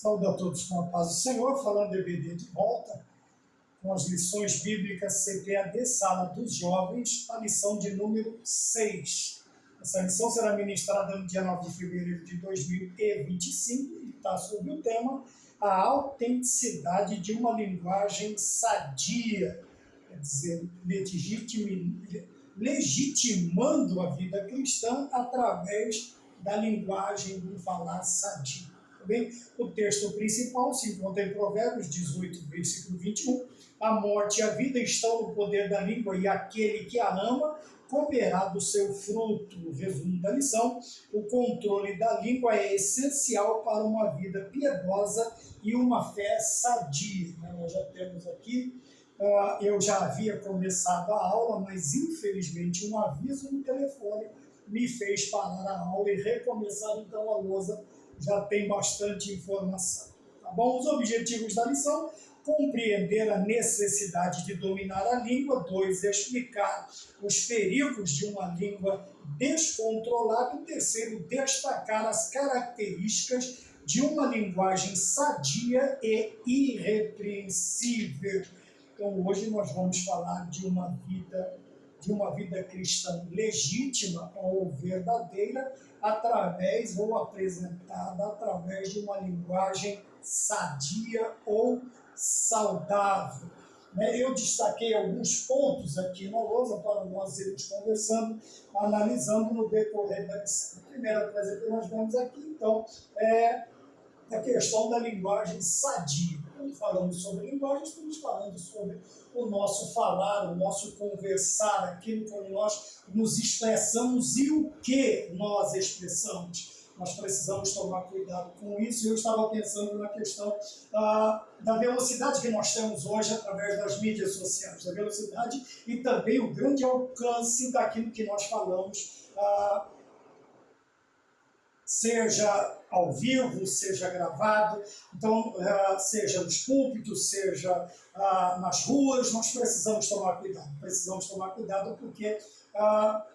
Saúde a todos com a paz do Senhor, falando EBD de volta, com as lições bíblicas CPAD, Sala dos Jovens, a lição de número 6. Essa lição será ministrada no dia 9 de fevereiro de 2025 e está sob o tema a autenticidade de uma linguagem sadia, quer dizer, legitimando a vida cristã através da linguagem do falar sadio. Bem, o texto principal se encontra em Provérbios 18, versículo 21. A morte e a vida estão no poder da língua e aquele que a ama comerá do seu fruto. O resumo da lição: o controle da língua é essencial para uma vida piedosa e uma fé sadia. Nós já temos aqui, eu já havia começado a aula, mas infelizmente um aviso no telefone me fez parar a aula e recomeçar então a lousa. Já tem bastante informação. Tá bom? Os objetivos da lição: compreender a necessidade de dominar a língua. 2, explicar os perigos de uma língua descontrolada. E 3, destacar as características de uma linguagem sadia e irrepreensível. Então, hoje nós vamos falar de uma vida cristã legítima ou verdadeira, através ou apresentada através de uma linguagem sadia ou saudável. Eu destaquei alguns pontos aqui na lousa para nós irmos conversando, analisando no decorrer da lição. A primeira coisa que nós vemos aqui, então, é a questão da linguagem sadia. Quando falamos sobre linguagem, estamos falando sobre o nosso falar, o nosso conversar, aquilo como nós nos expressamos e o que nós expressamos. Nós precisamos tomar cuidado com isso. Eu estava pensando na questão da velocidade que nós temos hoje através das mídias sociais, da velocidade e também o grande alcance daquilo que nós falamos, seja ao vivo, seja gravado, então, seja nos púlpitos, seja nas ruas, nós precisamos tomar cuidado porque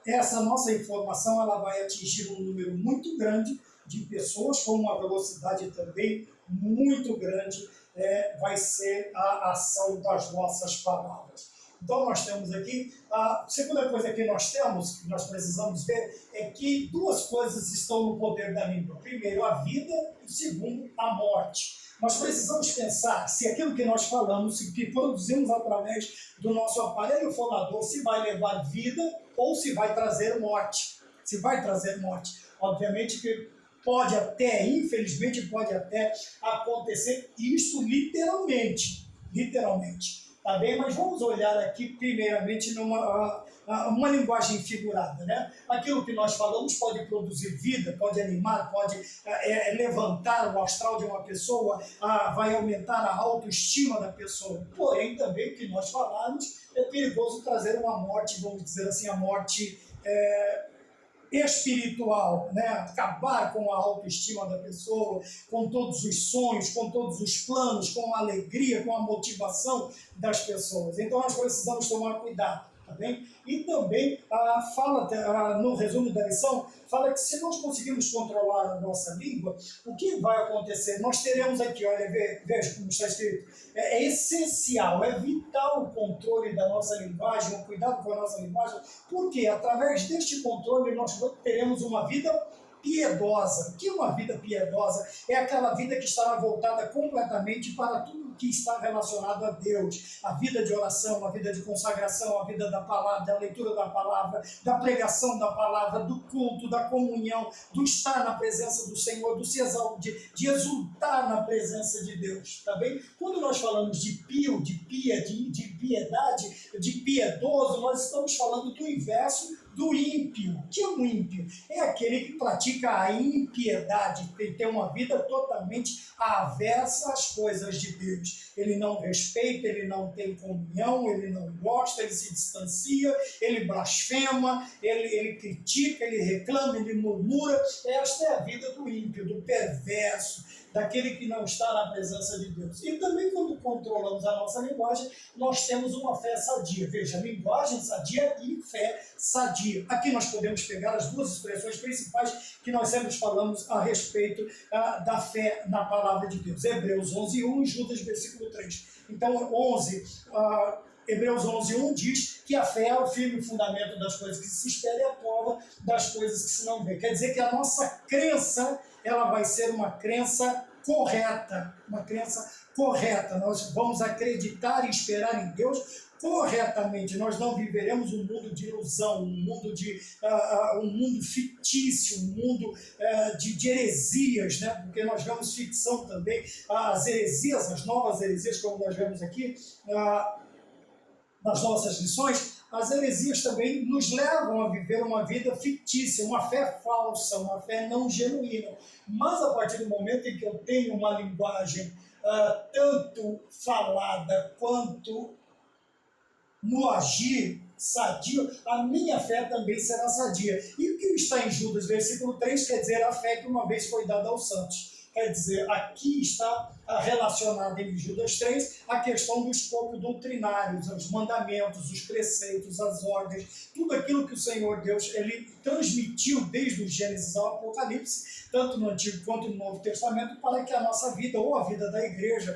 essa nossa informação ela vai atingir um número muito grande de pessoas, com uma velocidade também muito grande, vai ser a ação das nossas palavras. Então, nós temos aqui, a segunda coisa que nós temos, que nós precisamos ver, é que duas coisas estão no poder da língua. Primeiro, a vida, e segundo, a morte. Nós precisamos pensar se aquilo que nós falamos, que produzimos através do nosso aparelho fonador, se vai levar vida ou se vai trazer morte. Se vai trazer morte. Obviamente que pode até, infelizmente, pode até acontecer isso literalmente. Tá bem? Mas vamos olhar aqui primeiramente uma linguagem figurada, né? Aquilo que nós falamos pode produzir vida, pode animar, pode levantar o astral de uma pessoa, vai aumentar a autoestima da pessoa. Porém, também o que nós falamos é perigoso trazer uma morte, vamos dizer assim, a morte espiritual, né? Acabar com a autoestima da pessoa, com todos os sonhos, com todos os planos, com a alegria, com a motivação das pessoas. Então nós precisamos tomar cuidado, tá bem? E também no resumo da lição, fala que se nós conseguirmos controlar a nossa língua, o que vai acontecer? Nós teremos aqui, olha, veja como está escrito, é essencial, é vital o controle da nossa linguagem, o cuidado com a nossa linguagem, porque através deste controle nós teremos uma vida piedosa. O que é uma vida piedosa? É aquela vida que estará voltada completamente para tudo que está relacionado a Deus. A vida de oração, a vida de consagração, a vida da palavra, da leitura da palavra, da pregação da palavra, do culto, da comunhão, do estar na presença do Senhor, de exultar na presença de Deus. Tá bem? Quando nós falamos de pio, de piedade, de piedoso, nós estamos falando do inverso do ímpio. O que é um ímpio? É aquele que pratica a impiedade, que tem uma vida totalmente aversa às coisas de Deus. Ele não respeita, ele não tem comunhão, ele não gosta, ele se distancia, ele blasfema, ele critica, ele reclama, ele murmura. Esta é a vida do ímpio, do perverso. daquele que não está na presença de Deus. E também quando controlamos a nossa linguagem, nós temos uma fé sadia. Veja, linguagem sadia e fé sadia. Aqui nós podemos pegar as duas expressões principais que nós sempre falamos a respeito da fé na palavra de Deus. Hebreus 11:1 e Judas, versículo 3. Então, Hebreus 11:1 diz que a fé é o firme fundamento das coisas que se esperam e a prova das coisas que se não vê. Quer dizer que a nossa crença, ela vai ser uma crença correta, uma crença correta. Nós vamos acreditar e esperar em Deus corretamente. Nós não viveremos um mundo de ilusão, um mundo fictício, um mundo de heresias, né? Porque nós vemos ficção também, as heresias, as novas heresias, como nós vemos aqui, nas nossas lições, as heresias também nos levam a viver uma vida fictícia, uma fé falsa, uma fé não genuína. Mas a partir do momento em que eu tenho uma linguagem tanto falada quanto no agir sadio, a minha fé também será sadia. E o que está em Judas, versículo 3, quer dizer a fé que uma vez foi dada aos santos. Quer dizer, aqui está relacionada em Judas 3 a questão do escopo doutrinário, os mandamentos, os preceitos, as ordens, tudo aquilo que o Senhor Deus ele transmitiu desde o Gênesis ao Apocalipse, tanto no Antigo quanto no Novo Testamento, para que a nossa vida, ou a vida da igreja,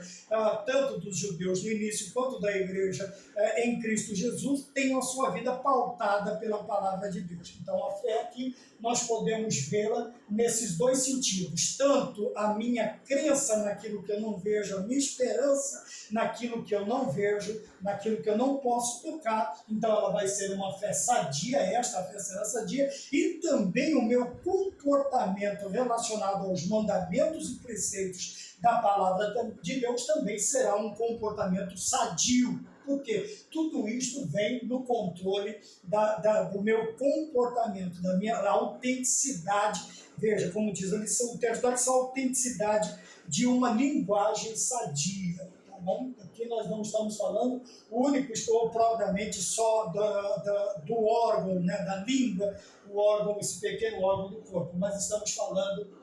tanto dos judeus no início quanto da igreja em Cristo Jesus, tenha a sua vida pautada pela palavra de Deus. Então a fé aqui nós podemos vê-la nesses dois sentidos, tanto a minha crença naquilo que eu não vejo, a minha esperança naquilo que eu não vejo, naquilo que eu não posso tocar, então ela vai ser uma fé sadia, esta fé será sadia, e também o meu comportamento relacionado aos mandamentos e preceitos da palavra de Deus também será um comportamento sadio. Porque tudo isto vem no controle do meu comportamento, da minha autenticidade. Veja, como diz a lição, o texto dá essa autenticidade de uma linguagem sadia. Tá bom? Aqui nós não estamos falando único ou propriamente só do órgão, né, da língua, o órgão, esse pequeno órgão do corpo, mas estamos falando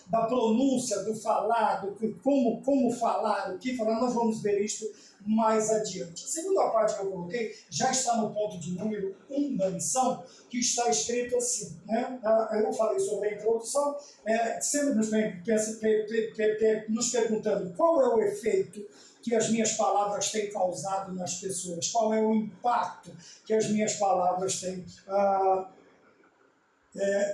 da pronúncia, do falar, como falar, o que falar. Nós vamos ver isto mais adiante. A segunda parte que eu coloquei já está no ponto de número 1 da lição, que está escrito assim, né? Eu falei sobre a introdução, sempre nos perguntando qual é o efeito que as minhas palavras têm causado nas pessoas, qual é o impacto que as minhas palavras têm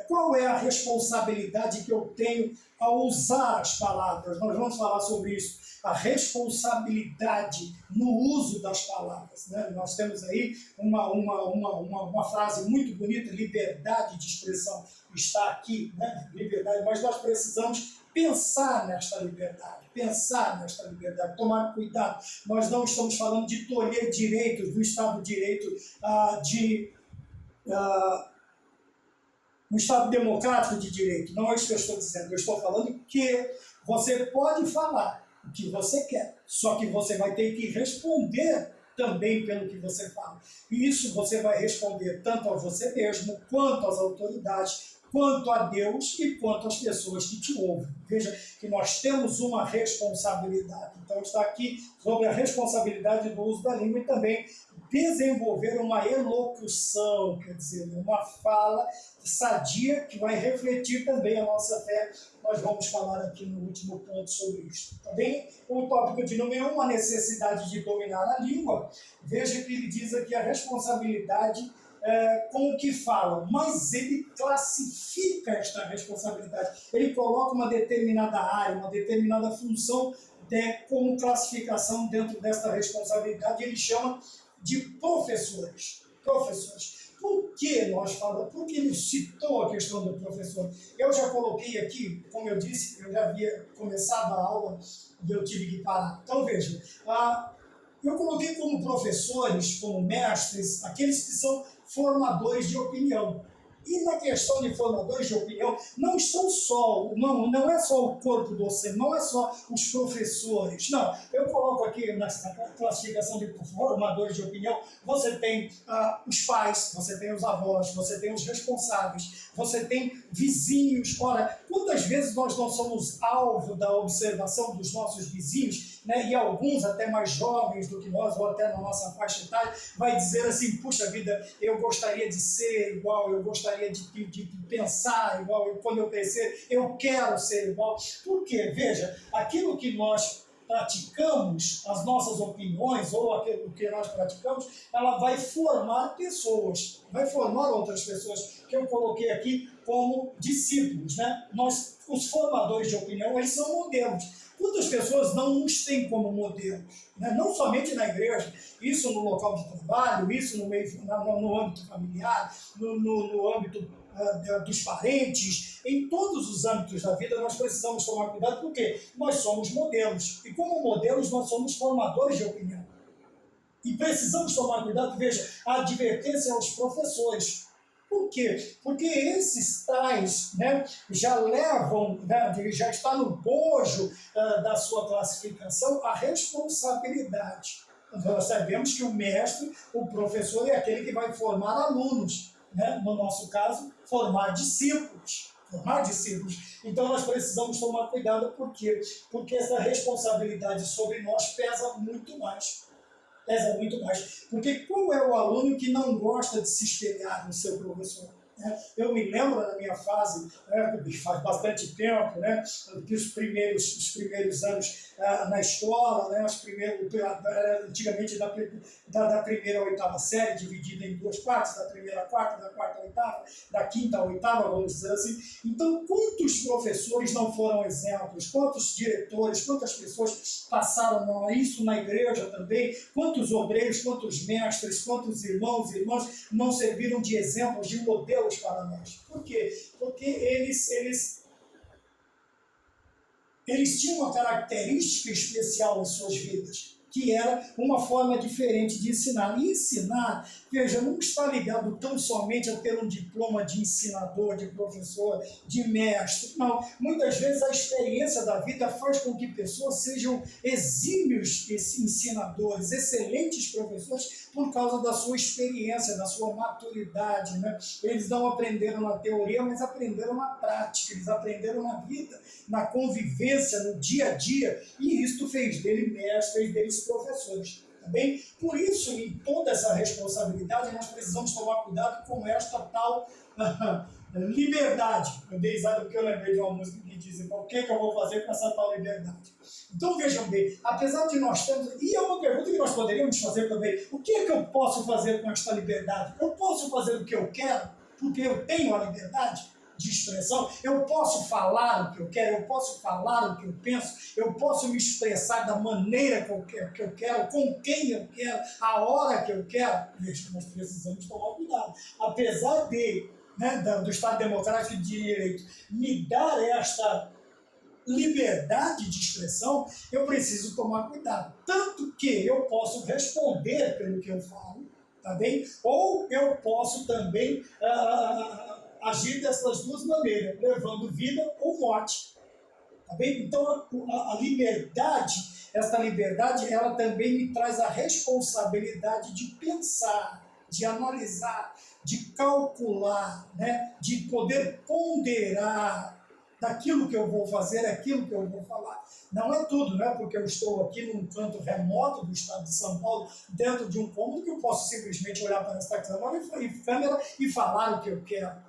qual é a responsabilidade que eu tenho ao usar as palavras. Nós vamos falar sobre isso, a responsabilidade no uso das palavras, né? Nós temos aí uma frase muito bonita, liberdade de expressão está aqui, né? Liberdade, mas nós precisamos pensar nesta liberdade, tomar cuidado. Nós não estamos falando de tolher direitos do Estado de Direito, no Estado democrático de direito. Não é isso que eu estou dizendo. Eu estou falando que você pode falar o que você quer, só que você vai ter que responder também pelo que você fala. E isso você vai responder tanto a você mesmo, quanto às autoridades, quanto a Deus e quanto às pessoas que te ouvem. Veja que nós temos uma responsabilidade. Então está aqui sobre a responsabilidade do uso da língua e também desenvolver uma elocução, quer dizer, uma fala sadia que vai refletir também a nossa fé. Nós vamos falar aqui no último ponto sobre isso. Também o tópico de número 1, a necessidade de dominar a língua. Veja que ele diz aqui a responsabilidade com o que fala, mas ele classifica esta responsabilidade. Ele coloca uma determinada área, uma determinada função como classificação dentro desta responsabilidade. Ele chama de professores. Por que nós falamos? Por que ele citou a questão do professor? Eu já coloquei aqui, como eu disse, eu já havia começado a aula e eu tive que parar. Então veja, eu coloquei como professores, como mestres, aqueles que são formadores de opinião. E na questão de formadores de opinião, não estão só, não é só o corpo docente, não é só os professores, não. Eu coloco aqui na classificação de formadores de opinião, você tem os pais, você tem os avós, você tem os responsáveis, você tem vizinhos. Ora, quantas vezes nós não somos alvo da observação dos nossos vizinhos, né? E alguns até mais jovens do que nós, ou até na nossa faixa etária, vai dizer assim, puxa vida, eu gostaria de ser igual, eu gostaria de pensar igual, quando eu crescer, eu quero ser igual. Por quê? Veja, aquilo que nós praticamos, as nossas opiniões ou aquilo que nós praticamos, ela vai formar pessoas, vai formar outras pessoas, que eu coloquei aqui como discípulos, né? Nós, os formadores de opinião, eles são modelos. Quantas pessoas não nos têm como modelos? Né? Não somente na igreja, isso no local de trabalho, isso no âmbito familiar, no âmbito dos parentes, em todos os âmbitos da vida nós precisamos tomar cuidado porque nós somos modelos. E como modelos nós somos formadores de opinião. E precisamos tomar cuidado, veja, a advertência aos professores. Por quê? Porque esses tais, né, já levam, né, já está no bojo da sua classificação a responsabilidade. Nós sabemos que o mestre, o professor, é aquele que vai formar alunos, né? No nosso caso, formar discípulos. Formar discípulos. Então nós precisamos tomar cuidado, por quê? Porque essa responsabilidade sobre nós pesa muito mais. Pesa muito mais. Porque qual é o aluno que não gosta de se espelhar no seu professor? Eu me lembro na minha fase, faz bastante tempo, né, que os primeiros anos na escola, né, antigamente da primeira à oitava série, dividida em duas partes, da primeira à quarta, da quarta à oitava, da quinta à oitava, vamos dizer assim. Então, quantos professores não foram exemplos? Quantos diretores, quantas pessoas passaram isso na igreja também? Quantos obreiros, quantos mestres, quantos irmãos e irmãs não serviram de exemplos, de modelos para nós? Por quê? Porque eles tinham uma característica especial em suas vidas, que era uma forma diferente de ensinar. E ensinar, veja, não está ligado tão somente a ter um diploma de ensinador, de professor, de mestre. Não. Muitas vezes a experiência da vida faz com que pessoas sejam exímios ensinadores, excelentes professores, por causa da sua experiência, da sua maturidade, né? Eles não aprenderam na teoria, mas aprenderam na prática, eles aprenderam na vida, na convivência, no dia a dia, e isto fez dele mestre, fez deles professores. Tá bem? Por isso, em toda essa responsabilidade, nós precisamos tomar cuidado com esta tal liberdade. Eu dei risada porque eu lembrei de uma música que diz: o que eu vou fazer com essa tal liberdade? Então vejam bem, apesar de nós termos, e é uma pergunta que nós poderíamos fazer também: o que é que eu posso fazer com esta liberdade? Eu posso fazer o que eu quero, porque eu tenho a liberdade de expressão, eu posso falar o que eu quero, eu posso falar o que eu penso, eu posso me expressar da maneira que eu quero, com quem eu quero, a hora que eu quero. Veja, nós precisamos tomar cuidado. Apesar do Estado Democrático de Direito me dar esta liberdade de expressão, eu preciso tomar cuidado. Tanto que eu posso responder pelo que eu falo, tá bem? Ou eu posso também agir dessas duas maneiras, levando vida ou morte. Tá bem? Então, a liberdade, essa liberdade, ela também me traz a responsabilidade de pensar, de analisar, de calcular, né? De poder ponderar daquilo que eu vou fazer, aquilo que eu vou falar. Não é tudo, né? Porque eu estou aqui num canto remoto do estado de São Paulo, dentro de um cômodo, que eu posso simplesmente olhar para esta câmera e falar o que eu quero.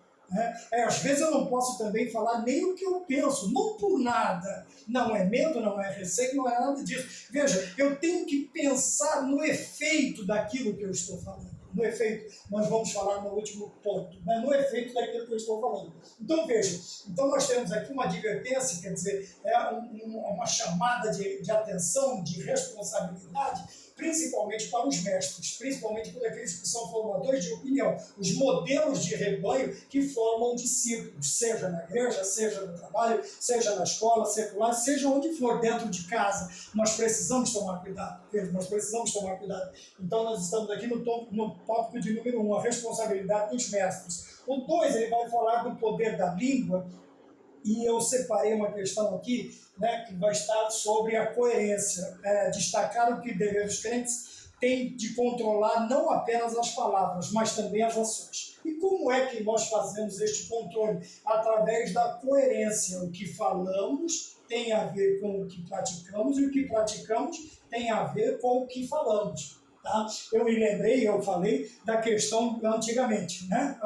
Às vezes eu não posso também falar nem o que eu penso, não por nada. Não é medo, não é receio, não é nada disso. Veja, eu tenho que pensar no efeito daquilo que eu estou falando. No efeito, nós vamos falar no último ponto, né? No efeito daquilo que eu estou falando. Então veja, então nós temos aqui uma advertência, quer dizer, uma chamada de atenção, de responsabilidade, principalmente para os mestres, principalmente para aqueles que são formadores de opinião, os modelos de rebanho que formam discípulos, seja na igreja, seja no trabalho, seja na escola secular, seja onde for, dentro de casa. Nós precisamos tomar cuidado, nós precisamos tomar cuidado. Então nós estamos aqui no tópico de número 1, a responsabilidade dos mestres. O 2, ele vai falar do poder da língua, e eu separei uma questão aqui, né, que vai estar sobre a coerência, destacar o que os crentes têm de controlar não apenas as palavras, mas também as ações. E como é que nós fazemos este controle? Através da coerência. O que falamos tem a ver com o que praticamos, e o que praticamos tem a ver com o que falamos. Tá? Eu me lembrei, eu falei da questão antigamente, né?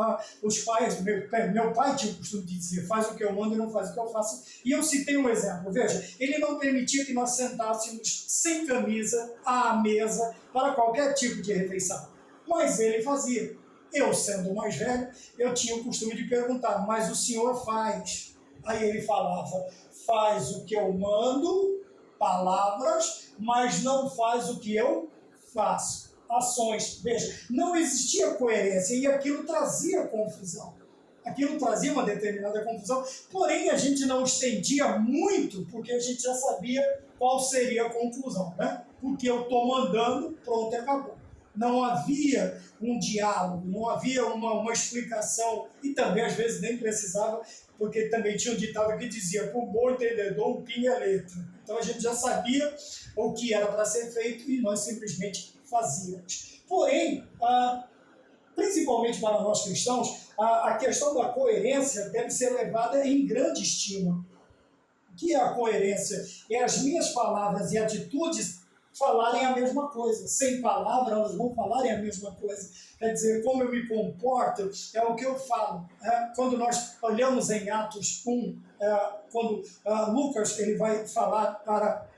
Os pais, meu pai tinha o costume de dizer, faz o que eu mando e não faz o que eu faço. E eu citei um exemplo, veja, ele não permitia que nós sentássemos sem camisa à mesa para qualquer tipo de refeição, mas ele fazia. Eu, sendo mais velho, eu tinha o costume de perguntar, mas o senhor faz? Aí ele falava, faz o que eu mando, palavras, mas não faz o que eu faço, ações. Veja, não existia coerência e aquilo trazia confusão. Aquilo trazia uma determinada confusão, porém a gente não estendia muito, porque a gente já sabia qual seria a conclusão, né? Porque eu estou mandando, pronto, acabou. Não havia um diálogo, não havia uma explicação, e também às vezes nem precisava, porque também tinha um ditado que dizia, por bom entendedor, um pingo é letra. Então a gente já sabia o que era para ser feito e nós simplesmente fazíamos. Porém, principalmente para nós cristãos, a questão da coerência deve ser levada em grande estima. O que é a coerência? É as minhas palavras e atitudes falarem a mesma coisa. Sem palavra, elas vão falarem a mesma coisa. Quer dizer, como eu me comporto, é o que eu falo. Quando nós olhamos em Atos 1, quando Lucas ele vai falar para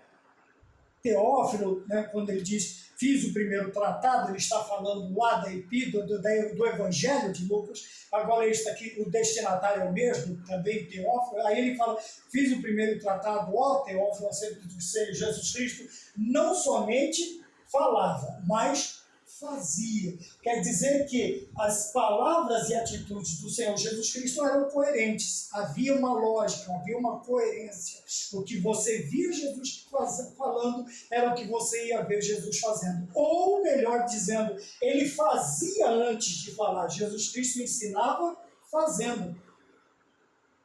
Teófilo, né, quando ele diz, fiz o primeiro tratado, ele está falando lá da epístola, do Evangelho de Lucas, agora ele está aqui, o destinatário é o mesmo, também Teófilo, aí ele fala, fiz o primeiro tratado, ó Teófilo, acerca do Senhor Jesus Cristo, não somente falava, mas fazia. Quer dizer que as palavras e atitudes do Senhor Jesus Cristo eram coerentes. Havia uma lógica, havia uma coerência. O que você via Jesus falando era o que você ia ver Jesus fazendo. Ou, melhor dizendo, ele fazia antes de falar. Jesus Cristo ensinava fazendo.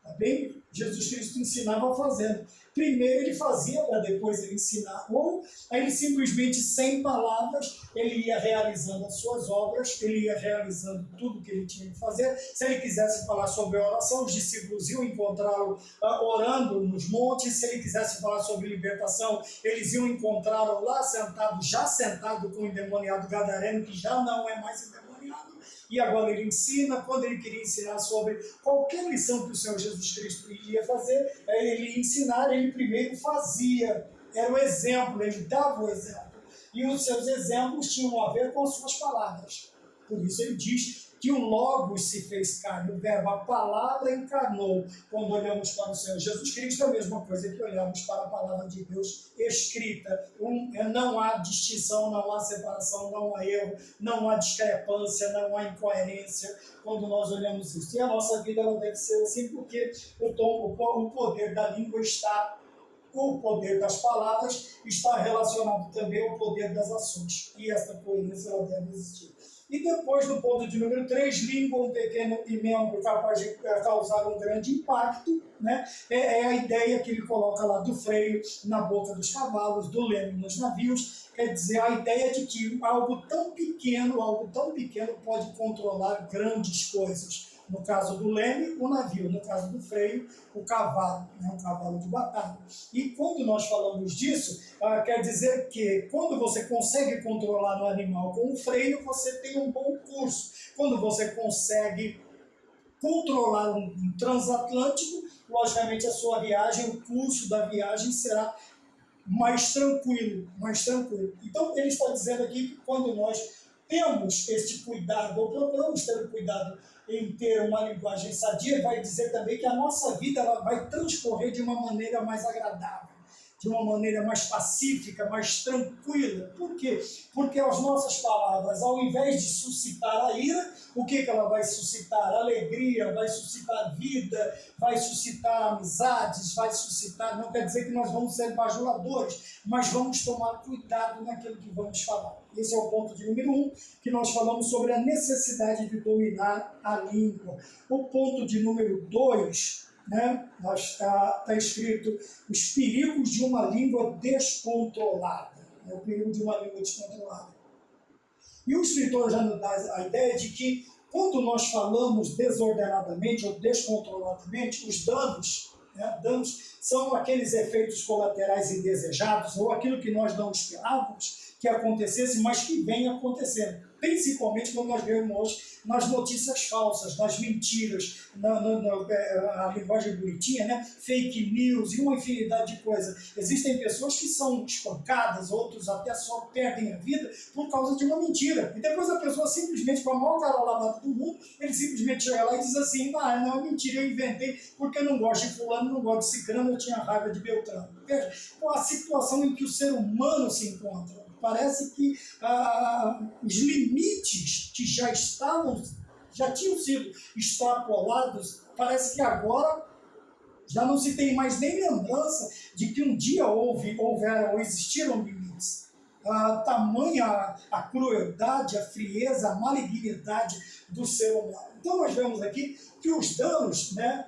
Tá bem? Jesus Cristo ensinava fazendo. Primeiro ele fazia para depois ele ensinar. Ou ele simplesmente, sem palavras, ele ia realizando as suas obras, ele ia realizando tudo que ele tinha que fazer. Se ele quisesse falar sobre oração, os discípulos iam encontrá-lo orando nos montes. Se ele quisesse falar sobre libertação, eles iam encontrá-lo lá sentado, já sentado com o endemoniado gadareno, que já não é mais endemoniado. E agora ele ensina, quando ele queria ensinar sobre qualquer lição que o Senhor Jesus Cristo iria fazer, ele ia ensinar, ele primeiro fazia, era o exemplo, ele dava o exemplo. E os seus exemplos tinham a ver com as suas palavras. Por isso ele diz que o Logos se fez carne, o verbo, a palavra encarnou. Quando olhamos para o Senhor Jesus Cristo, é a mesma coisa que olhamos para a palavra de Deus escrita. Não há distinção, não há separação, não há erro, não há discrepância, não há incoerência quando nós olhamos isso. E a nossa vida ela deve ser assim, porque o poder da língua está, o poder das palavras está relacionado também ao poder das ações. E essa coerência ela deve existir. E depois, no ponto de número 3, língua, um pequeno e membro capaz de causar um grande impacto, né? É a ideia que ele coloca lá do freio na boca dos cavalos, do leme nos navios, quer dizer, a ideia de que algo tão pequeno pode controlar grandes coisas. No caso do leme, o navio. No caso do freio, o cavalo, né? Um cavalo de batalha. E quando nós falamos disso, quer dizer que quando você consegue controlar no animal com o freio, você tem um bom curso. Quando você consegue controlar um transatlântico, logicamente a sua viagem, o curso da viagem será mais tranquilo, mais tranquilo. Então ele está dizendo aqui que quando nós temos este cuidado, ou procuramos ter o cuidado em ter uma linguagem sadia, vai dizer também que a nossa vida ela vai transcorrer de uma maneira mais agradável. de uma maneira mais pacífica, mais tranquila. Por quê? Porque as nossas palavras, ao invés de suscitar a ira, o que ela vai suscitar? Alegria, vai suscitar vida, vai suscitar amizades, vai suscitar... Não quer dizer que nós vamos ser bajuladores, mas vamos tomar cuidado naquilo que vamos falar. Esse é o ponto de número 1, que nós falamos sobre a necessidade de dominar a língua. O ponto de número 2, né, está escrito os perigos de uma língua descontrolada. O perigo de uma língua descontrolada. E o escritor já nos dá a ideia de que quando nós falamos desordenadamente ou descontroladamente, os danos, né, danos são aqueles efeitos colaterais indesejados ou aquilo que nós não esperávamos que acontecesse, mas que vem acontecendo. Principalmente quando nós vemos hoje nas notícias falsas, nas mentiras, na linguagem bonitinha, né? Fake news e uma infinidade de coisas. Existem pessoas que são espancadas, outros até só perdem a vida por causa de uma mentira. E depois a pessoa simplesmente, com a maior cara lavada do mundo, ele simplesmente chega lá e diz assim, não, é mentira, eu inventei porque eu não gosto de fulano, não gosto de ciclano, eu tinha raiva de Beltrano. Veja, a situação em que o ser humano se encontra. Parece que os limites que já tinham sido extrapolados, parece que agora já não se tem mais nem lembrança de que um dia houveram ou existiram limites. Tamanha a crueldade, a frieza, a malignidade do ser humano. Então nós vemos aqui que os danos, né,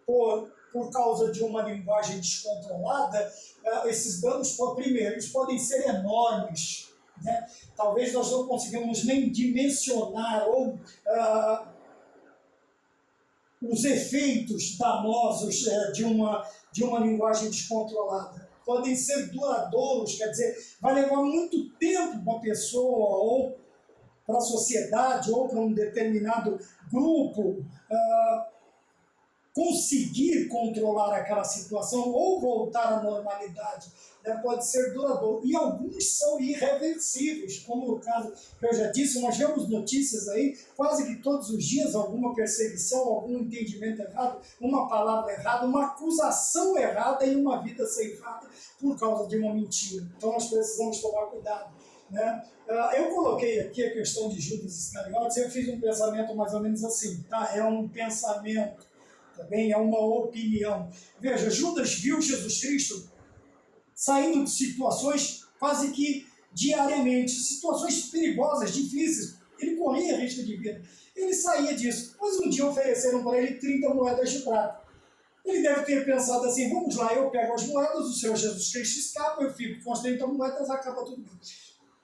por causa de uma linguagem descontrolada, esses danos, primeiro, eles podem ser enormes, né? Talvez nós não conseguimos nem dimensionar ou os efeitos danosos de uma linguagem descontrolada. Podem ser duradouros, quer dizer, vai levar muito tempo para a pessoa ou para a sociedade ou para um determinado grupo conseguir controlar aquela situação ou voltar à normalidade, né? Pode ser duradouro. E alguns são irreversíveis, como no caso que eu já disse, nós vemos notícias aí, quase que todos os dias, alguma perseguição, algum entendimento errado, uma palavra errada, uma acusação errada e uma vida ceifada por causa de uma mentira. Então nós precisamos tomar cuidado, né? Eu coloquei aqui a questão de Judas Iscariotes, eu fiz um pensamento mais ou menos assim, tá? É um pensamento, também é uma opinião. Veja, Judas viu Jesus Cristo saindo de situações quase que diariamente, situações perigosas, difíceis. Ele corria risco de vida. Ele saía disso. Mas um dia ofereceram para ele 30 moedas de prata. Ele deve ter pensado assim, vamos lá, eu pego as moedas, o Senhor Jesus Cristo escapa, eu fico com as 30 moedas, acaba tudo bem.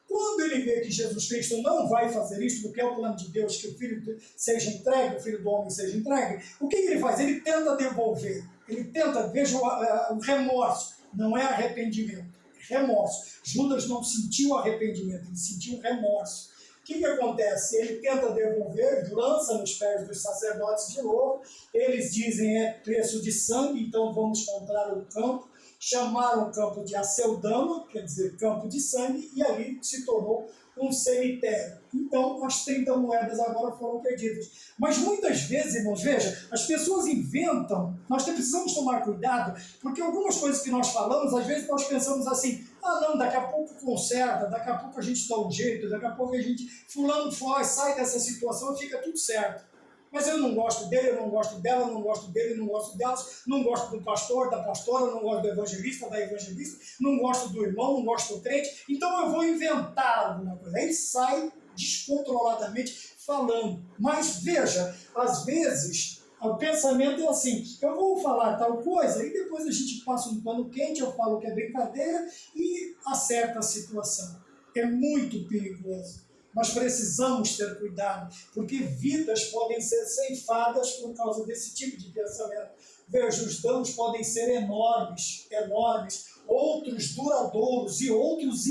Quando ele vê que Jesus Cristo não vai fazer isso, porque é o plano de Deus que o Filho seja entregue, o Filho do Homem seja entregue, o que ele faz? Ele tenta devolver. Ele tenta, veja o remorso. Não é arrependimento, é remorso. Judas não sentiu arrependimento, ele sentiu remorso. O que acontece? Ele tenta devolver, lança nos pés dos sacerdotes de novo. Eles dizem, é preço de sangue, então vamos comprar o campo. Chamaram o campo de Aceldama, quer dizer, campo de sangue, e ali se tornou um cemitério. Então, as 30 moedas agora foram perdidas. Mas muitas vezes, irmãos, veja, as pessoas inventam, nós precisamos tomar cuidado, porque algumas coisas que nós falamos, às vezes nós pensamos assim, não, daqui a pouco conserta, daqui a pouco a gente dá um jeito, daqui a pouco a gente, fulano foge, sai dessa situação e fica tudo certo. Mas eu não gosto dele, eu não gosto dela, eu não gosto dele, eu não gosto delas, não gosto do pastor, da pastora, não gosto do evangelista, da evangelista, não gosto do irmão, não gosto do crente, então eu vou inventar alguma coisa. Aí ele sai descontroladamente falando. Mas veja, às vezes o pensamento é assim, eu vou falar tal coisa e depois a gente passa um pano quente, eu falo que é brincadeira e acerta a situação. É muito perigoso. Nós precisamos ter cuidado, porque vidas podem ser ceifadas por causa desse tipo de pensamento. Veja, os danos podem ser enormes, enormes, outros duradouros e outros,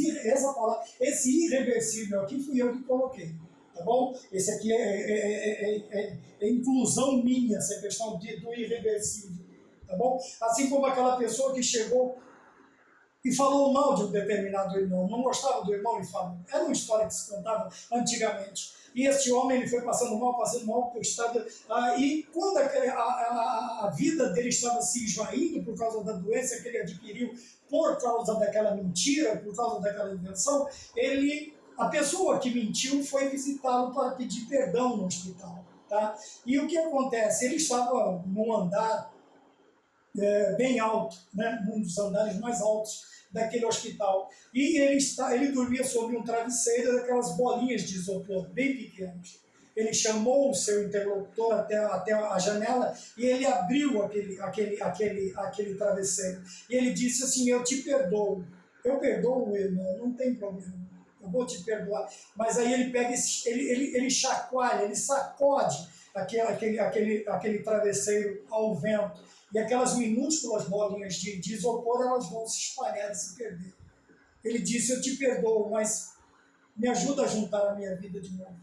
esse irreversível aqui fui eu que coloquei, tá bom? Esse aqui é inclusão minha, essa questão do irreversível, tá bom? Assim como aquela pessoa que chegou e falou mal de um determinado irmão, não gostava do irmão e falou. Era uma história que se contava antigamente. e esse homem ele foi passando mal, porque estava... e quando a vida dele estava se esvaindo por causa da doença que ele adquiriu, por causa daquela mentira, por causa daquela invenção, a pessoa que mentiu foi visitá-lo para pedir perdão no hospital. Tá? E o que acontece? Ele estava num andar bem alto, né? Num dos andares mais altos daquele hospital. E ele dormia sobre um travesseiro daquelas bolinhas de isopor, bem pequenas. Ele chamou o seu interlocutor até a janela e ele abriu aquele travesseiro. E ele disse assim: eu te perdoo. Eu perdoo, irmão, não tem problema. Eu vou te perdoar. Mas aí ele pega, ele chacoalha, ele sacode aquele travesseiro ao vento. E aquelas minúsculas bolinhas de isopor, elas vão se espalhar e se perder. Ele disse: eu te perdoo, mas me ajuda a juntar a minha vida de novo.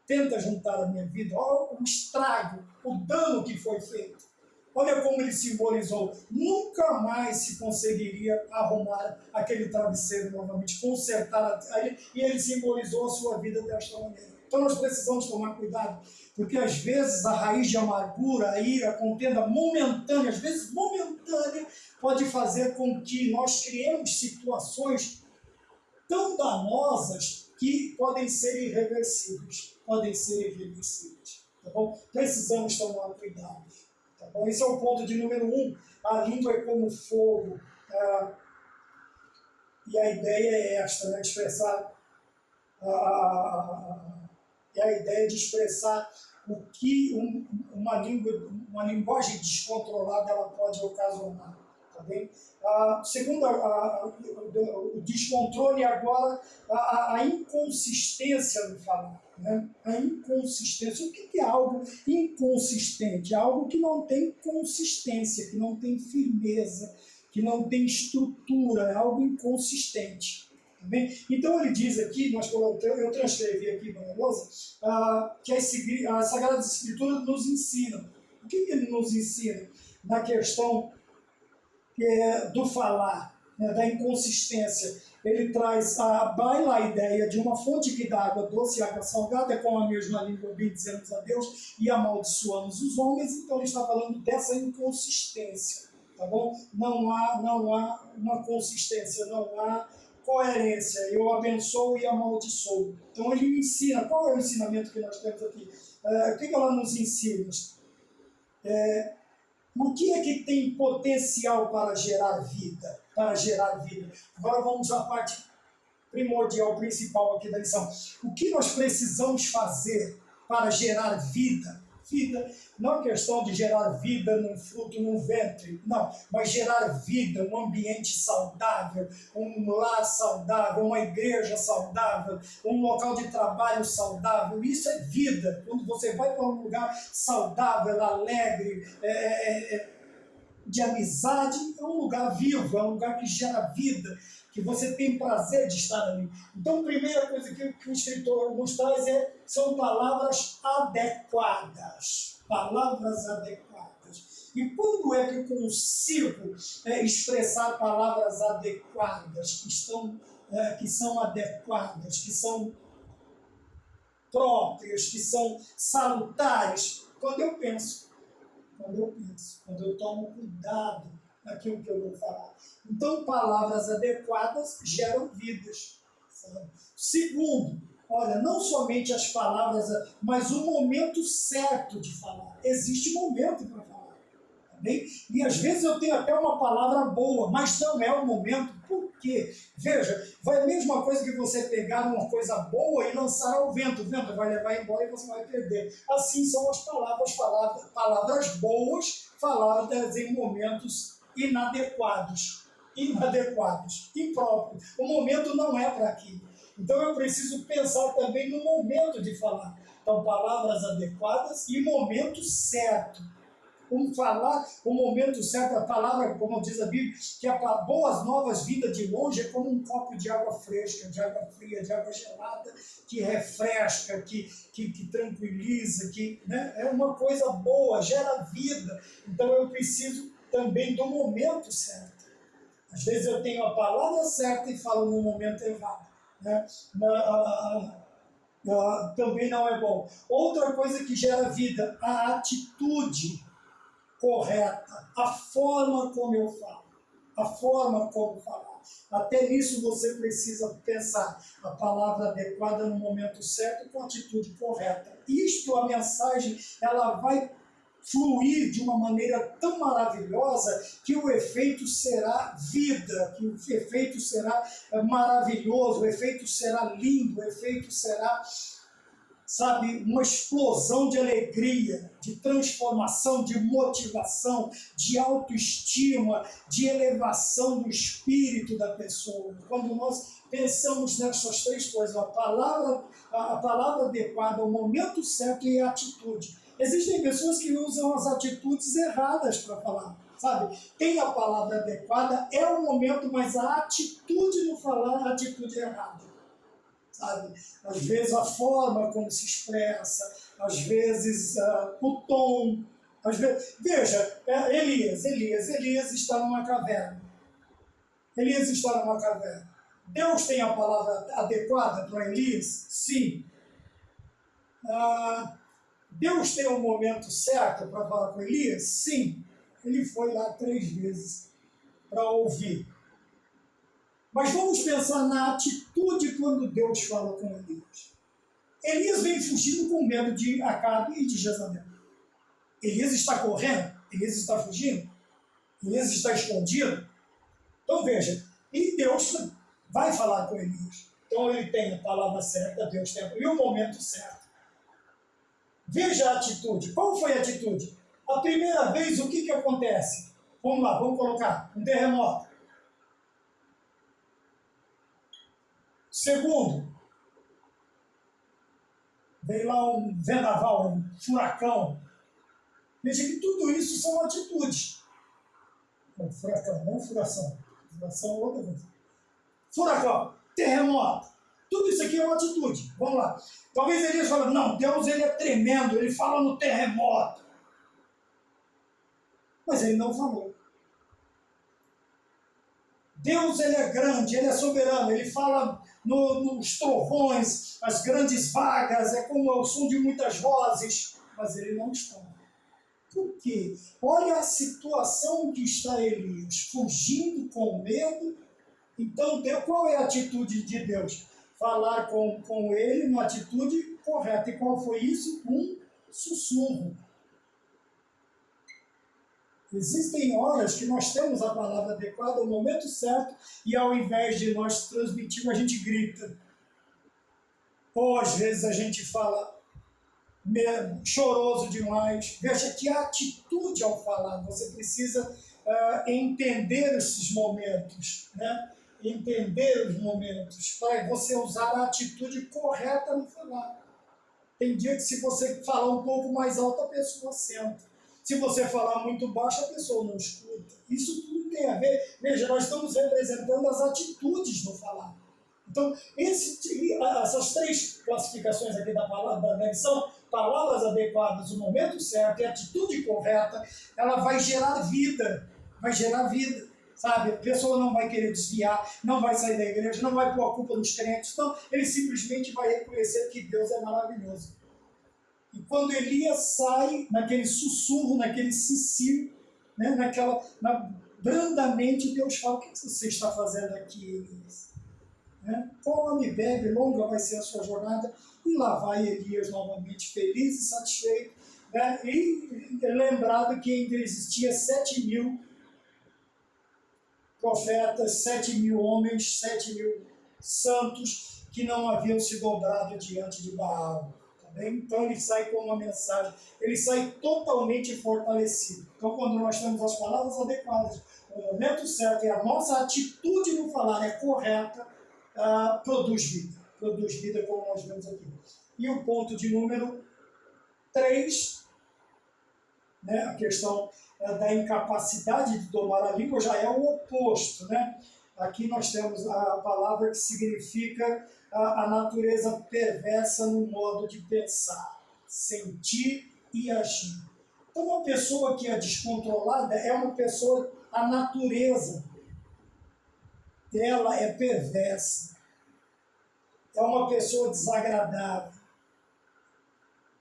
Tenta juntar a minha vida. Olha o estrago, o dano que foi feito. Olha como ele simbolizou. Nunca mais se conseguiria arrumar aquele travesseiro novamente, consertar e ele simbolizou a sua vida desta maneira. Então nós precisamos tomar cuidado, porque às vezes a raiz de amargura, a ira, a contenda momentânea, às vezes momentânea, pode fazer com que nós criemos situações tão danosas que podem ser irreversíveis. Tá bom? Precisamos tomar cuidado. Tá bom? Esse é o ponto de número 1. A língua é como fogo. E a ideia é esta, né? A ideia de expressar o que uma linguagem descontrolada ela pode ocasionar. Tá bem? Segundo o descontrole, agora a inconsistência no falar. Né? A inconsistência. O que é algo inconsistente? É algo que não tem consistência, que não tem firmeza, que não tem estrutura, é algo inconsistente. Tá bem? Então ele diz aqui, eu transcrevi aqui para a lousa, que as Sagradas Escrituras nos ensinam. O que ele nos ensina? Na questão do falar, né, da inconsistência. Ele traz a ideia de uma fonte que dá água doce e água salgada, com a mesma língua bendizemos a Deus e amaldiçoamos os homens. Então ele está falando dessa inconsistência, tá bom? Não há uma consistência, não há coerência. Eu abençoo e amaldiçoo. Então ele ensina. Qual é o ensinamento que nós temos aqui? O que ela nos ensina? O que é que tem potencial para gerar vida? Agora vamos à parte primordial, principal aqui da lição. O que nós precisamos fazer para gerar vida? Vida não é questão de gerar vida num fruto, num ventre, não, mas gerar vida, um ambiente saudável, um lar saudável, uma igreja saudável, um local de trabalho saudável. Isso é vida. Quando você vai para um lugar saudável, alegre, de amizade, é um lugar vivo, é um lugar que gera vida, que você tem prazer de estar ali. Então, a primeira coisa que o escritor nos traz são palavras adequadas. Palavras adequadas. E quando é que eu consigo expressar palavras adequadas, que são adequadas, que são próprias, que são salutares? Quando eu penso, quando eu tomo cuidado naquilo que eu vou falar. Então, palavras adequadas geram vidas. Sabe? Segundo, olha, não somente as palavras, mas o momento certo de falar. Existe momento para falar. Tá bem? E às vezes eu tenho até uma palavra boa, mas não é o momento. Por quê? Veja, vai a mesma coisa que você pegar uma coisa boa e lançar ao vento. O vento vai levar embora e você vai perder. Assim são as palavras boas faladas em momentos inadequados, impróprios. O momento não é para aquilo. Então eu preciso pensar também no momento de falar. Então, palavras adequadas e momento certo. Falar o momento certo, a palavra, como diz a Bíblia, que a boas novas vinda de longe é como um copo de água fresca, de água fria, de água gelada, que refresca, que tranquiliza, né, é uma coisa boa, gera vida. Então eu preciso também do momento certo. Às vezes eu tenho a palavra certa e falo no momento errado. Né? também não é bom. Outra coisa que gera vida, a atitude correta, a forma como eu falo, a forma como falar. Até nisso você precisa pensar a palavra adequada no momento certo com a atitude correta. Isto, a mensagem, ela vai fluir de uma maneira tão maravilhosa que o efeito será vida, que o efeito será maravilhoso, o efeito será lindo, o efeito será, sabe, uma explosão de alegria, de transformação, de motivação, de autoestima, de elevação do espírito da pessoa. Quando nós pensamos nessas três coisas, a palavra adequada, o momento certo e a atitude. Existem pessoas que usam as atitudes erradas para falar, sabe? Tem a palavra adequada, é o momento, mas a atitude no falar é a atitude errada. Sabe? Às vezes a forma como se expressa, às vezes o tom, às vezes... Veja, Elias está numa caverna. Elias está numa caverna. Deus tem a palavra adequada para Elias? Sim. Deus tem um momento certo para falar com Elias? Sim. Ele foi lá 3 vezes para ouvir. Mas vamos pensar na atitude quando Deus fala com Elias. Elias vem fugindo com medo de Acabe e de Jezabel. Elias está correndo? Elias está fugindo? Elias está escondido? Então veja, e Deus vai falar com Elias. Então ele tem a palavra certa, Deus tem e o momento certo. Veja a atitude. Qual foi a atitude? A primeira vez, o que acontece? Vamos lá, vamos colocar um terremoto. Segundo, veio lá um vendaval, um furacão. Veja que tudo isso são atitudes. Um furacão, não furação. Furação é outra coisa. Furacão, terremoto. Tudo isso aqui é uma atitude. Vamos lá. Talvez Elias fale, não, Deus ele é tremendo, ele fala no terremoto. Mas ele não falou. Deus ele é grande, ele é soberano, ele fala nos trovões, as grandes vagas, é como o som de muitas vozes, mas ele não está. Por quê? Olha a situação que está Elias, fugindo com medo. Então, qual é a atitude de Deus? Falar com ele numa atitude correta. E qual foi isso? Um sussurro. Existem horas que nós temos a palavra adequada, o momento certo, e ao invés de nós transmitirmos, a gente grita. Ou às vezes a gente fala choroso demais. Veja que atitude ao falar. Você precisa entender esses momentos, né? Entender os momentos, para você usar a atitude correta no falar. Tem dia que se você falar um pouco mais alto, a pessoa senta. Se você falar muito baixo, a pessoa não escuta. Isso tudo tem a ver. Veja, nós estamos representando as atitudes no falar. Então, essas 3 classificações aqui da palavra, né, são palavras adequadas, o momento certo e a atitude correta, ela vai gerar vida. Vai gerar vida. Sabe? A pessoa não vai querer desviar, não vai sair da igreja, não vai pôr a culpa nos crentes. Não, ele simplesmente vai reconhecer que Deus é maravilhoso. E quando Elias sai naquele sussurro, naquele cicio, né, brandamente Deus fala, o que você está fazendo aqui, Elias? Né? Come, bebe, longa vai ser a sua jornada. E lá vai Elias novamente feliz e satisfeito. Né? E lembrado que ainda existia 7.000 profetas, 7.000 homens, 7.000 santos que não haviam se dobrado diante de Baal. Então ele sai com uma mensagem, ele sai totalmente fortalecido. Então quando nós temos as palavras adequadas, o momento certo e a nossa atitude no falar é correta, produz vida como nós vemos aqui. E o ponto de número 3, né, a questão da incapacidade de domar a língua já é o oposto, né? Aqui nós temos a palavra que significa a natureza perversa no modo de pensar, sentir e agir. Então, uma pessoa que é descontrolada é uma pessoa, a natureza dela é perversa. é uma pessoa desagradável.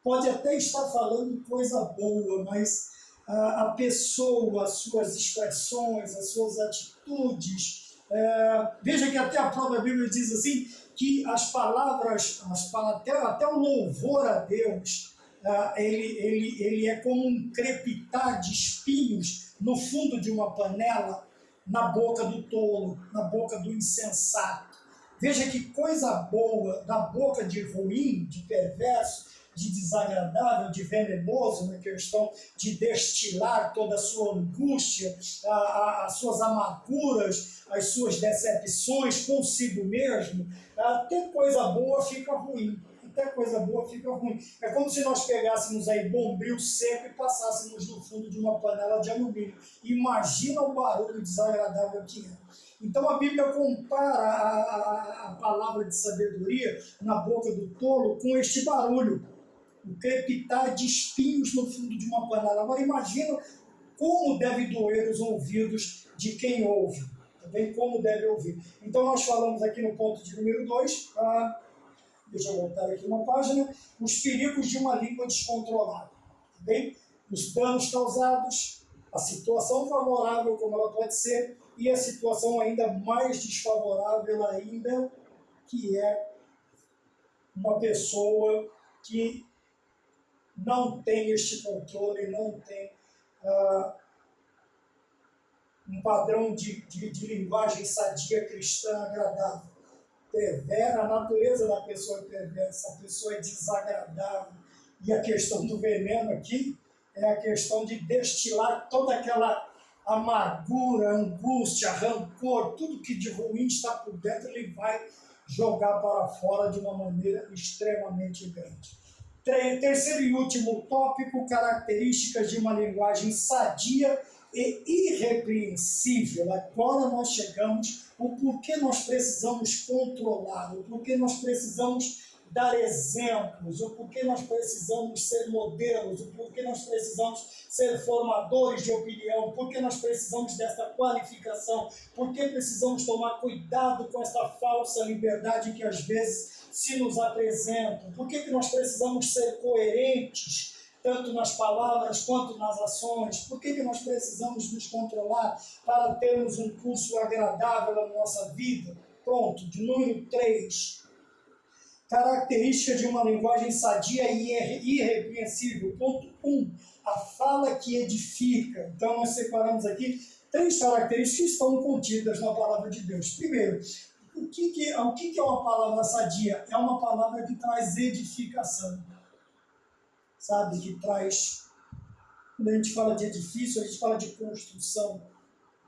Pode até estar falando coisa boa, mas a pessoa, as suas expressões, as suas atitudes, veja que até a própria Bíblia diz assim, que as palavras, até o louvor a Deus, ele é como um crepitar de espinhos no fundo de uma panela, na boca do tolo, na boca do insensato. Veja que coisa boa na boca de ruim, de perverso, de desagradável, de venenoso, na questão de destilar toda a sua angústia, as suas amarguras, as suas decepções consigo mesmo. Até coisa boa fica ruim. Até coisa boa fica ruim. É como se nós pegássemos aí bombril seco e passássemos no fundo de uma panela de alumínio. Imagina o barulho desagradável que é. Então a Bíblia compara a palavra de sabedoria na boca do tolo com este barulho, o crepitar de espinhos no fundo de uma panela. Agora imagina como deve doer os ouvidos de quem ouve, também como deve ouvir. Então nós falamos aqui no ponto de número 2, deixa eu voltar aqui uma página, os perigos de uma língua descontrolada, bem? Os danos causados, a situação favorável como ela pode ser e a situação ainda mais desfavorável ainda, que é uma pessoa que não tem este controle, não tem um padrão de linguagem sadia, cristã, agradável. A natureza da pessoa é perversa, a pessoa é desagradável. E a questão do veneno aqui é a questão de destilar toda aquela amargura, angústia, rancor, tudo que de ruim está por dentro, ele vai jogar para fora de uma maneira extremamente grande. Terceiro e último tópico, características de uma linguagem sadia e irrepreensível. Agora nós chegamos o porquê nós precisamos controlar, o porquê nós precisamos dar exemplos, o porquê nós precisamos ser modelos, o porquê nós precisamos ser formadores de opinião, porquê nós precisamos desta qualificação, porquê precisamos tomar cuidado com esta falsa liberdade que às vezes se nos apresentam, porquê que nós precisamos ser coerentes, tanto nas palavras quanto nas ações, porquê que nós precisamos nos controlar para termos um curso agradável na nossa vida. Pronto, de número 3. Característica de uma linguagem sadia e irrepreensível. Ponto 1. A fala que edifica. Então, nós separamos aqui 3 características que estão contidas na palavra de Deus. Primeiro, o que é uma palavra sadia? É uma palavra que traz edificação. Sabe? Que traz... Quando a gente fala de edifício, a gente fala de construção.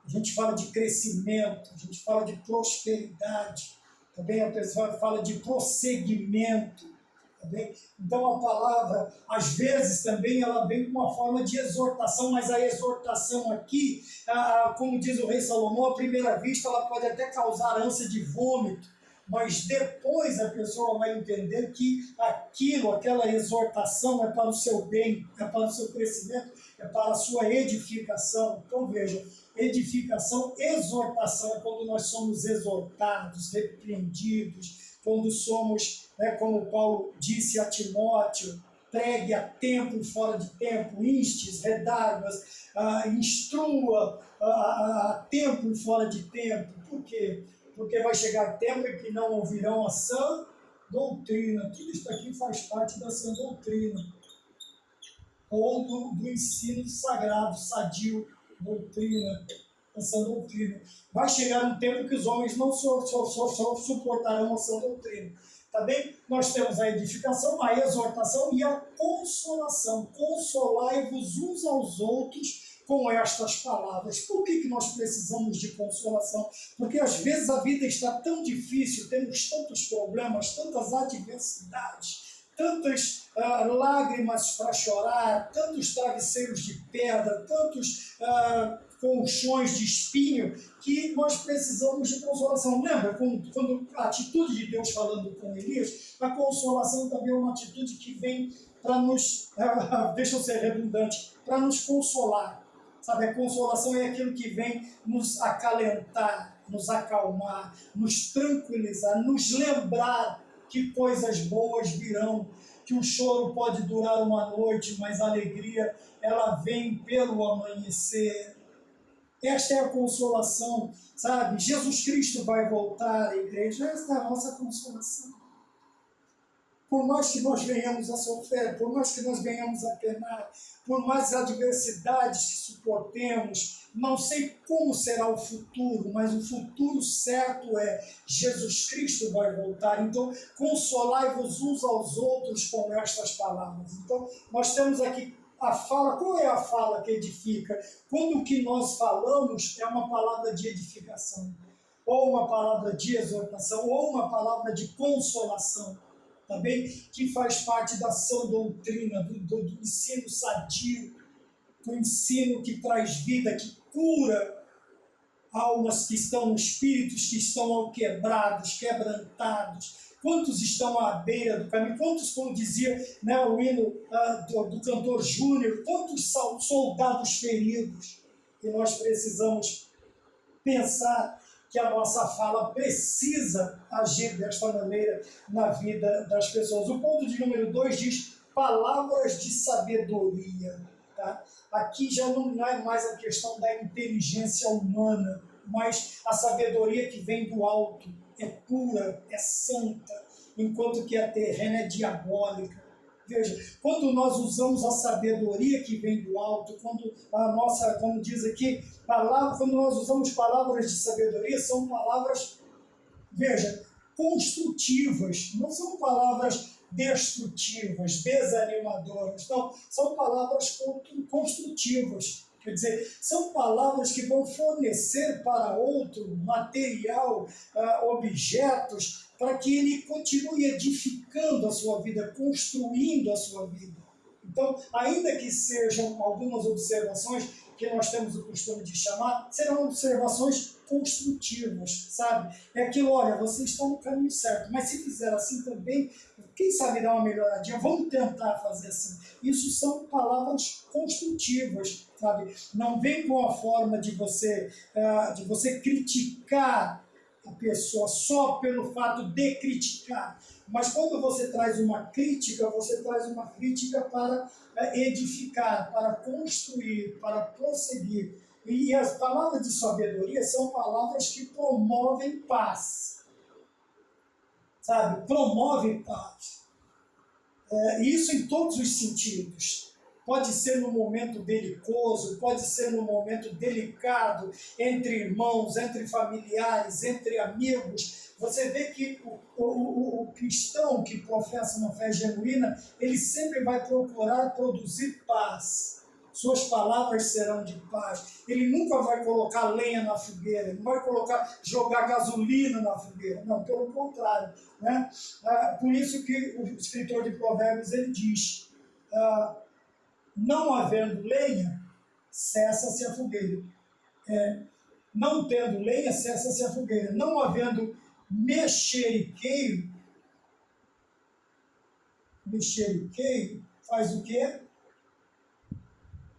A gente fala de crescimento. A gente fala de prosperidade. Também a pessoa fala de prosseguimento. Também. Então a palavra, às vezes também ela vem com uma forma de exortação, mas a exortação aqui, como diz o rei Salomão, à primeira vista ela pode até causar ânsia de vômito, mas depois a pessoa vai entender que aquela exortação é para o seu bem, é para o seu crescimento, é para a sua edificação. Então veja, edificação, exortação é quando nós somos exortados, repreendidos, quando somos, como Paulo disse a Timóteo, pregue a tempo e fora de tempo, instes, redargas, instrua a tempo e fora de tempo. Por quê? Porque vai chegar tempo em que não ouvirão a sã doutrina. Tudo isso aqui faz parte da sã doutrina, ou do ensino sagrado, sadio, doutrina, essa doutrina. Vai chegar um tempo que os homens não só suportarão essa doutrina. Tá bem? Nós temos a edificação, a exortação e a consolação. Consolai-vos uns aos outros com estas palavras. Por que nós precisamos de consolação? Porque às vezes a vida está tão difícil, temos tantos problemas, tantas adversidades, tantas lágrimas para chorar, tantos travesseiros de pedra, tantos colchões de espinho, que nós precisamos de consolação. Lembra quando a atitude de Deus falando com Elias, a consolação também é uma atitude que vem para nos, deixa eu ser redundante, para nos consolar. Sabe, a consolação é aquilo que vem nos acalentar, nos acalmar, nos tranquilizar, nos lembrar que coisas boas virão, que o choro pode durar uma noite, mas a alegria, ela vem pelo amanhecer. Esta é a consolação, sabe? Jesus Cristo vai voltar, igreja, esta é a nossa consolação. Por mais que nós venhamos a sofrer, por mais que nós venhamos a penar, por mais adversidades que suportemos, não sei como será o futuro, mas o futuro certo é Jesus Cristo vai voltar. Então, consolai-vos uns aos outros com estas palavras. Então, nós temos aqui a fala. Qual é a fala que edifica? Quando o que nós falamos é uma palavra de edificação, ou uma palavra de exortação, ou uma palavra de consolação, também, que faz parte da sã doutrina, do ensino sadio, do ensino que traz vida, que cura almas que estão, espíritos que estão quebrados, quebrantados. Quantos estão à beira do caminho? Quantos, como dizia, né, o hino do cantor Júnior, quantos soldados feridos? E nós precisamos pensar que a nossa fala precisa agir desta maneira na vida das pessoas. O ponto de número 2 diz palavras de sabedoria. Tá? Aqui já não é mais a questão da inteligência humana, mas a sabedoria que vem do alto é pura, é santa, enquanto que a terrena é diabólica. Veja, quando nós usamos a sabedoria que vem do alto, quando a nossa, como diz aqui, quando nós usamos palavras de sabedoria, são palavras, veja, construtivas, não são palavras destrutivas, desanimadoras, não, são palavras construtivas. Quer dizer, são palavras que vão fornecer para outro material, objetos, para que ele continue edificando a sua vida, construindo a sua vida. Então, ainda que sejam algumas observações que nós temos o costume de chamar, serão observações construtivas, sabe? É aquilo, olha, vocês estão no caminho certo, mas se fizer assim também, quem sabe dar uma melhoradinha, vamos tentar fazer assim. Isso são palavras construtivas, sabe? Não vem com a forma de você criticar a pessoa só pelo fato de criticar, mas quando você traz uma crítica, você traz uma crítica para edificar, para construir, para prosseguir. E as palavras de sabedoria são palavras que promovem paz, sabe? Promovem paz. Isso em todos os sentidos. Pode ser no momento belicoso, pode ser no momento delicado, entre irmãos, entre familiares, entre amigos. Você vê que o cristão que professa uma fé genuína, ele sempre vai procurar produzir paz. Suas palavras serão de paz. Ele nunca vai colocar lenha na fogueira, ele não vai jogar gasolina na fogueira. Não, pelo contrário. Né? Por isso que o escritor de Provérbios ele diz... não havendo lenha, cessa-se a fogueira. Não tendo lenha, cessa-se a fogueira. Não havendo mexeriqueiro, faz o quê?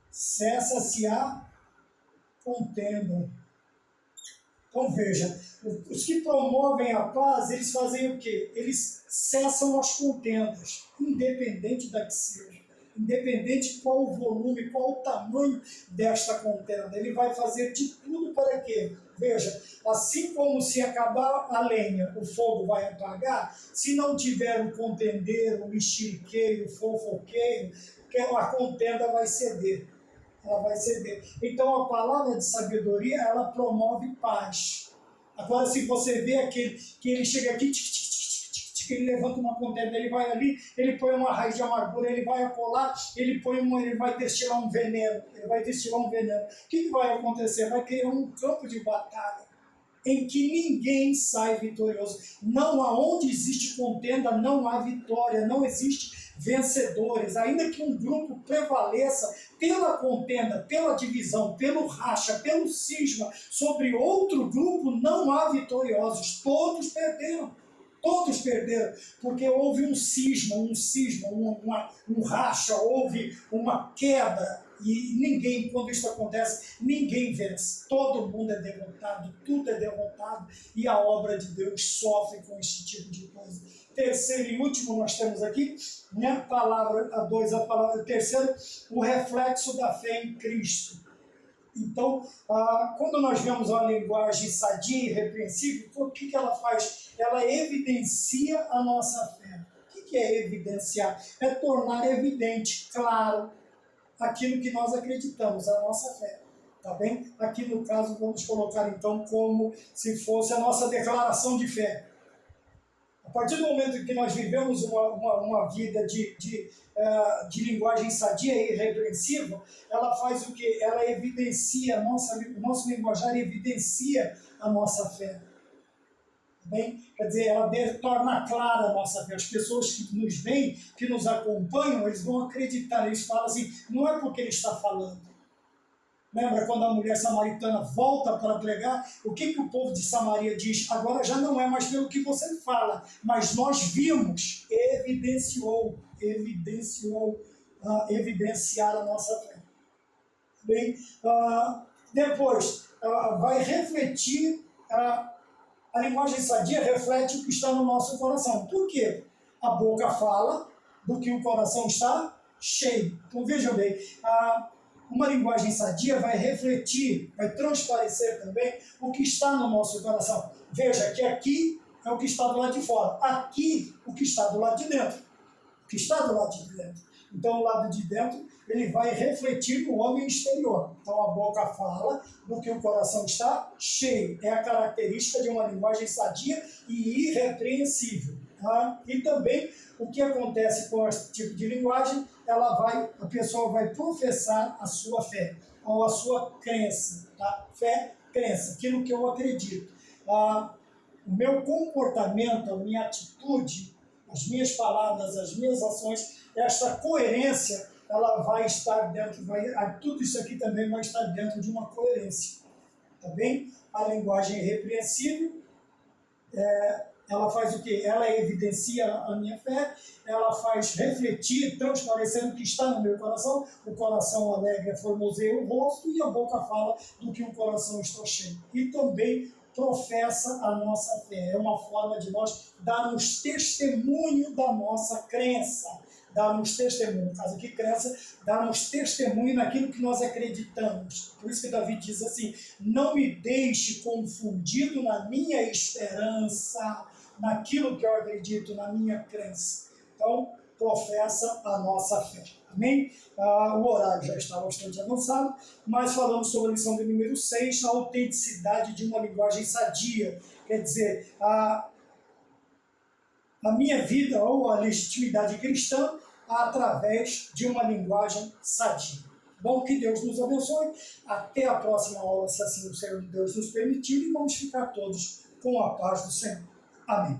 Cessa-se a contenda. Então veja, os que promovem a paz, eles fazem o quê? Eles cessam as contendas, independente da que seja. Independente qual o volume, qual o tamanho desta contenda, ele vai fazer de tudo para quê? Veja, assim como se acabar a lenha, o fogo vai apagar, se não tiver um contendeiro, um mexeriqueiro, um fofoqueiro, a contenda vai ceder. Ela vai ceder. Então a palavra de sabedoria, ela promove paz. Agora, se você vê aquele que ele chega aqui, ele levanta uma contenda, ele vai ali, ele põe uma raiz de amargura, ele vai acolá, ele vai destilar um veneno, O que vai acontecer? Vai criar um campo de batalha em que ninguém sai vitorioso. Não, aonde existe contenda, não há vitória, não existe vencedores. Ainda que um grupo prevaleça pela contenda, pela divisão, pelo racha, pelo cisma sobre outro grupo, não há vitoriosos. Todos perderam. Todos perderam, porque houve um cisma, um racha, houve uma quebra. E ninguém, quando isso acontece, ninguém vence. Todo mundo é derrotado, tudo é derrotado, e a obra de Deus sofre com esse tipo de coisa. Terceiro e último, nós temos aqui, né, palavra a dois, a palavra terceiro, o reflexo da fé em Cristo. Então, quando nós vemos uma linguagem sadia e irrepreensível, o que ela faz? Ela evidencia a nossa fé. O que é evidenciar? É tornar evidente, claro, aquilo que nós acreditamos, a nossa fé. Tá bem? Aqui no caso, vamos colocar então como se fosse a nossa declaração de fé. A partir do momento em que nós vivemos uma vida de linguagem sadia e irrepreensível, ela faz o quê? Ela evidencia, o nosso linguajar evidencia a nossa fé. Bem? Quer dizer, ela torna clara a nossa fé. As pessoas que nos veem, que nos acompanham, eles vão acreditar, eles falam assim, não é porque ele está falando. Lembra quando a mulher samaritana volta para pregar? O que o povo de Samaria diz? Agora já não é mais pelo que você fala, mas nós vimos, evidenciar a nossa fé. Bem, depois, vai refletir, a linguagem sadia reflete o que está no nosso coração. Por quê? A boca fala do que o coração está cheio. Então vejam bem, uma linguagem sadia vai refletir, vai transparecer também o que está no nosso coração. Veja que aqui é o que está do lado de fora, aqui o que está do lado de dentro. O que está do lado de dentro. Então o lado de dentro ele vai refletir no homem exterior. Então a boca fala do que o coração está cheio. É a característica de uma linguagem sadia e irrepreensível. Tá? E também o que acontece com esse tipo de linguagem, a pessoa vai professar a sua fé, ou a sua crença. Tá? Fé, crença, aquilo que eu acredito. O meu comportamento, a minha atitude, as minhas palavras, as minhas ações, esta coerência, ela vai estar dentro, tudo isso aqui também vai estar dentro de uma coerência. Tá bem? A linguagem irrepreensível, ela faz o quê? Ela evidencia a minha fé, ela faz refletir, transparecendo o que está no meu coração. O coração alegre formoseia o rosto e a boca fala do que o coração está cheio. E também professa a nossa fé. É uma forma de nós darmos testemunho da nossa crença. Darmos testemunho, no caso aqui, crença, darmos testemunho naquilo que nós acreditamos. Por isso que Davi diz assim, não me deixe confundido na minha esperança, naquilo que eu acredito, na minha crença. Então, professa a nossa fé. Amém? O horário já está bastante avançado, mas falamos sobre a lição de número 6, a autenticidade de uma linguagem sadia. Quer dizer, a minha vida ou a legitimidade cristã através de uma linguagem sadia. Bom, que Deus nos abençoe. Até a próxima aula, se assim o Senhor Deus nos permitir, e vamos ficar todos com a paz do Senhor. Amém.